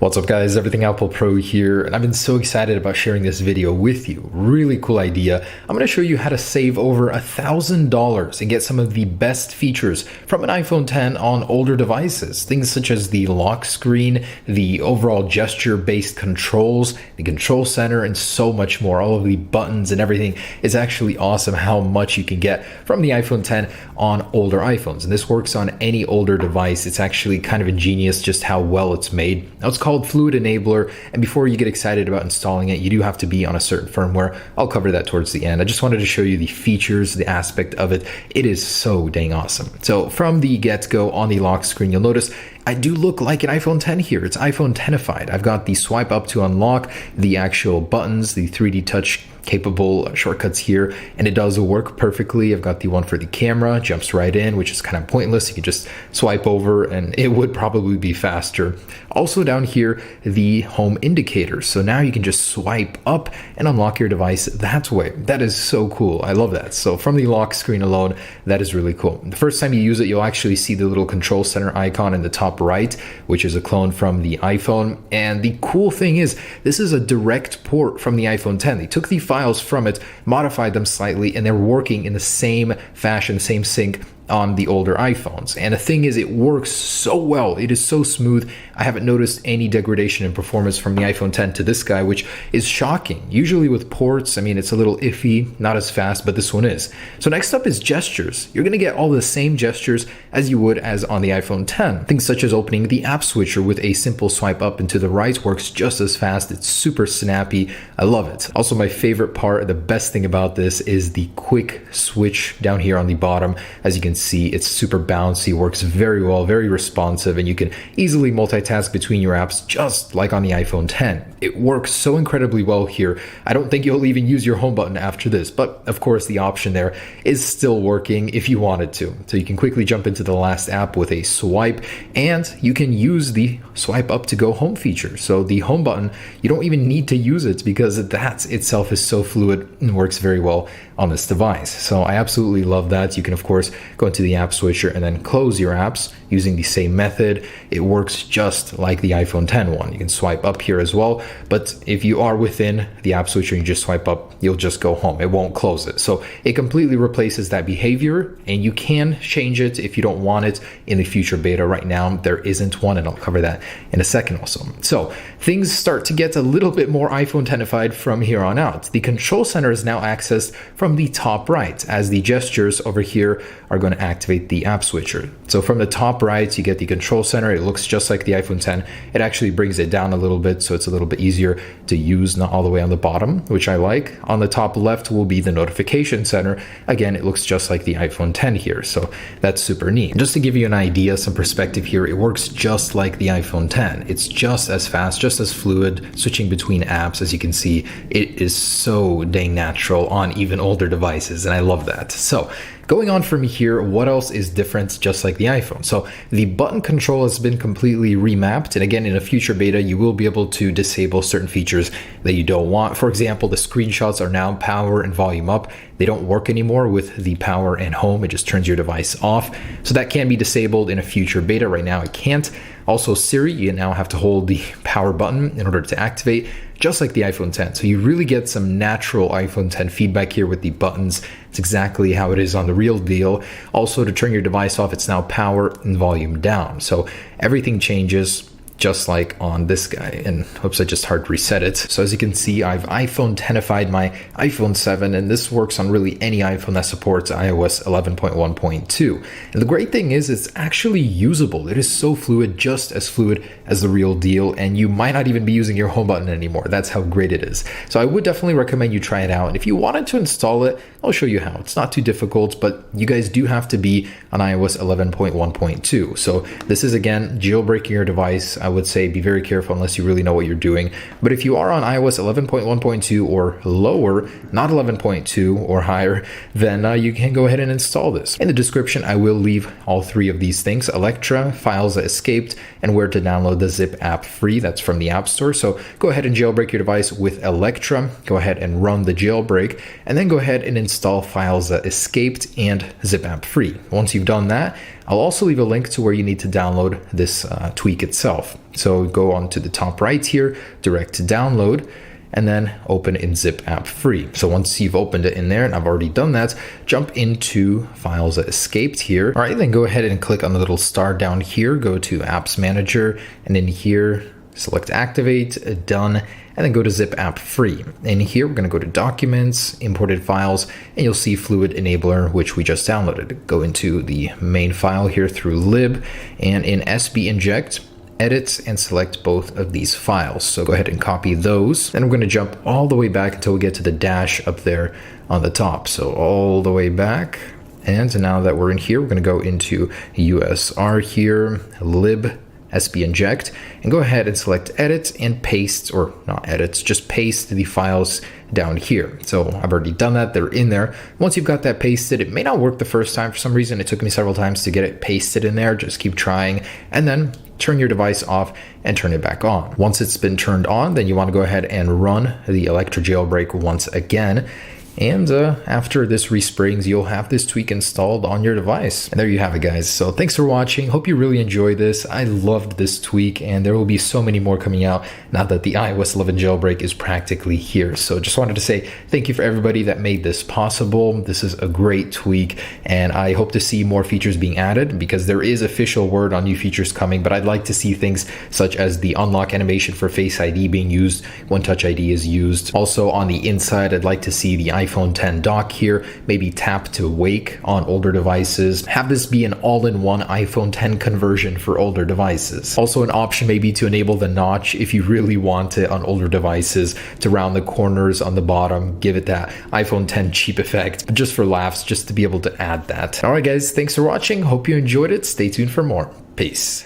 What's up guys, Everything Apple Pro here, and I've been so excited about sharing this video with you. Really cool idea. I'm going to show you how to save over $1,000 and get some of the best features from an iPhone X on older devices. Things such as the lock screen, the overall gesture-based controls, the control center, and so much more. All of the buttons and everything. It's actually awesome how much you can get from the iPhone X on older iPhones. And this works on any older device. It's actually kind of ingenious just how well it's made. Now it's called Fluid Enabler, and before you get excited about installing it, you do have to be on a certain firmware. I'll cover that towards the end. I just wanted to show you the features, the aspect of it. It is so dang awesome. So from the get-go on the lock screen, you'll notice I do look like an iPhone X here. It's iPhone X-ified. I've got the swipe up to unlock, the actual buttons, the 3D touch capable shortcuts here, and it does work perfectly. I've got the one for the camera, jumps right in, which is kind of pointless. You can just swipe over and it would probably be faster. Also down here, the home indicators. So now you can just swipe up and unlock your device that way. That is so cool. I love that. So from the lock screen alone, that is really cool. The first time you use it, you'll actually see the little control center icon in the top right, which is a clone from the iPhone. And the cool thing is, this is a direct port from the iPhone X. They took the files from it, modified them slightly, and they're working in the same fashion, same sync on the older iPhones. And the thing is, it works so well. It is so smooth. I haven't noticed any degradation in performance from the iPhone X to this guy, which is shocking. Usually with ports, I mean, it's a little iffy, not as fast, but this one is. So next up is gestures. You're going to get all the same gestures as you would as on the iPhone X. Things such as opening the app switcher with a simple swipe up and to the right works just as fast. It's super snappy. I love it. Also, my favorite part, the best thing about this is the quick switch down here on the bottom. As you can see, it's super bouncy, works very well, very responsive, and you can easily multitask between your apps just like on the iPhone X. It works so incredibly well here. I don't think you'll even use your home button after this, but of course the option there is still working if you wanted to. So you can quickly jump into the last app with a swipe, and you can use the swipe up to go home feature. So the home button, you don't even need to use it because that itself is so fluid and works very well on this device. So I absolutely love that. You can of course go into the app switcher and then close your apps using the same method. It works just like the iPhone X one. You can swipe up here as well, but if you are within the app switcher and you just swipe up, you'll just go home. It won't close it. So it completely replaces that behavior, and you can change it if you don't want it in the future beta. Right now there isn't one, and I'll cover that in a second also. So things start to get a little bit more iPhone X-ified from here on out. The control center is now accessed from the top right, as the gestures over here are going to activate the app switcher. So from the top right, you get the control center. It looks just like the iPhone X. It actually brings it down a little bit, so it's a little bit easier to use, not all the way on the bottom, which I like. On the top left will be the notification center. Again, it looks just like the iPhone X here, so that's super neat. Just to give you an idea, some perspective here, it works just like the iPhone X. It's just as fast, just as fluid, switching between apps. As you can see, it is so dang natural on even older devices, and I love that. So going on from here, what else is different just like the iPhone? So the button control has been completely remapped, and again, in a future beta, you will be able to disable certain features that you don't want. For example, the screenshots are now power and volume up. They don't work anymore with the power and home. It just turns your device off. So that can be disabled in a future beta. Right now, it can't. Also, Siri, you now have to hold the power button in order to activate, just like the iPhone X. So you really get some natural iPhone X feedback here with the buttons. It's exactly how it is on the real deal. Also, to turn your device off, it's now power and volume down. So everything changes just like on this guy, and oops, I just hard reset it. So as you can see, I've iPhone X-ified my iPhone 7, and this works on really any iPhone that supports iOS 11.1.2. And the great thing is, it's actually usable. It is so fluid, just as fluid as the real deal, and you might not even be using your home button anymore. That's how great it is. So I would definitely recommend you try it out. And if you wanted to install it, I'll show you how. It's not too difficult, but you guys do have to be on iOS 11.1.2. So this is, again, jailbreaking your device. I would say be very careful unless you really know what you're doing. But if you are on iOS 11.1.2 or lower, not 11.2 or higher, then you can go ahead and install this. In the description, I will leave all three of these things: Electra, files that escaped, and where to download the zip app free. That's from the App Store. So go ahead and jailbreak your device with Electra. Go ahead and run the jailbreak, and then go ahead and install files that escaped and zip app free. Once you've done that, I'll also leave a link to where you need to download this tweak itself. So go on to the top right here, direct to download, and then open in zip app free. So once you've opened it in there, and I've already done that, jump into files that escaped here. All right, then go ahead and click on the little star down here, go to apps manager, and in here, select activate, done, and then go to zip app free. In here, we're gonna go to documents, imported files, and you'll see Fluid Enabler, which we just downloaded. Go into the main file here through lib, and in SB inject, edit and select both of these files. So go ahead and copy those. Then I'm going to jump all the way back until we get to the dash up there on the top. So all the way back. And now that we're in here, we're going to go into USR here, lib, SB inject, and go ahead and select edit and paste, or not edits, just paste the files down here. So I've already done that, they're in there. Once you've got that pasted, it may not work the first time. For some reason, it took me several times to get it pasted in there. Just keep trying, and then turn your device off and turn it back on. Once it's been turned on, then you want to go ahead and run the Electra jailbreak once again. And after this resprings, you'll have this tweak installed on your device. And there you have it, guys. So thanks for watching. Hope you really enjoyed this. I loved this tweak, and there will be so many more coming out now that the iOS 11 jailbreak is practically here. So just wanted to say thank you for everybody that made this possible. This is a great tweak, and I hope to see more features being added, because there is official word on new features coming, but I'd like to see things such as the unlock animation for Face ID being used when Touch ID is used. Also on the inside, I'd like to see the iPhone 10 dock here, maybe tap to wake on older devices. Have this be an all-in-one iPhone 10 conversion for older devices. Also an option maybe to enable the notch if you really want it on older devices, to round the corners on the bottom, give it that iPhone 10 cheap effect, just for laughs, just to be able to add that. All right, guys, thanks for watching. Hope you enjoyed it. Stay tuned for more. Peace.